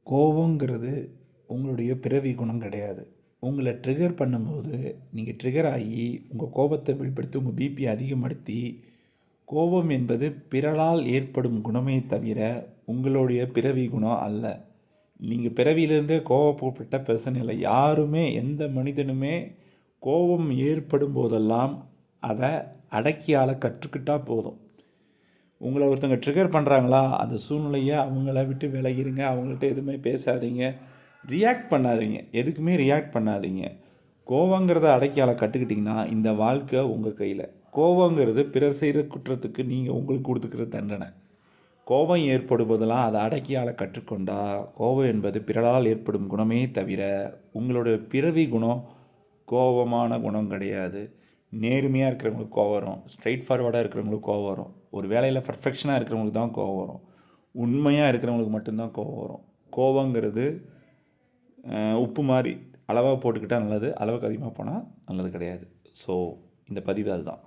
கோபங்கிறது உங்களுடைய பிறவி குணம் கிடையாது. உங்களை ட்ரிகர் பண்ணும்போது, நீங்கள் ட்ரிகர் ஆகி உங்கள் கோபத்தை வெளிப்படுத்தி உங்கள் பிபி அதிகப்படுத்தி, கோபம் என்பது பிறரால் ஏற்படும் குணமே தவிர உங்களுடைய பிறவி குணம் அல்ல. நீங்கள் பிறவியிலேருந்தே கோபப்பட்ட பெர்சன் இல்லை. யாருமே எந்த மனிதனுமே கோபம் ஏற்படும் போதெல்லாம் அதை அடக்கி ஆள கற்றுக்கிட்டால் போதும். உங்களை ஒருத்தங்க ட்ரிகர் பண்ணுறாங்களா, அந்த சூழ்நிலையை அவங்கள விட்டு விலகிருங்க. அவங்கள்ட்ட எதுவுமே பேசாதீங்க, ரியாக்ட் பண்ணாதீங்க, எதுக்குமே ரியாக்ட் பண்ணாதீங்க. கோவங்கிறத அடக்கியால் கற்றுக்கிட்டிங்கன்னா இந்த வாழ்க்கை உங்கள் கையில். கோவங்கிறது பிறர் செய்கிற குற்றத்துக்கு நீங்கள் உங்களுக்கு கொடுத்துக்கிற தண்டனை. கோபம் ஏற்படுவதெல்லாம் அதை அடக்கியால் கற்றுக்கொண்டா, கோபம் என்பது பிறரால் ஏற்படும் குணமே தவிர உங்களோட பிறவி குணம் கோபமான குணம் கிடையாது. நேர்மையாக இருக்கிறவங்களுக்கு கோவம் வரும், ஸ்ட்ரைட் ஃபார்வர்டாக இருக்கிறவங்களுக்கு கோவம் வரும், ஒரு வேலையில் பர்ஃபெக்ஷனாக இருக்கிறவங்களுக்கு தான் கோவம் வரும், உண்மையாக இருக்கிறவங்களுக்கு மட்டும்தான் கோவம் வரும். கோவங்கிறது உப்பு மாதிரி அளவாக போட்டுக்கிட்டால் நல்லது, அளவுக்கு அதிகமாக போனால் நல்லது கிடையாது. ஸோ இந்த பதிவு அதுதான்.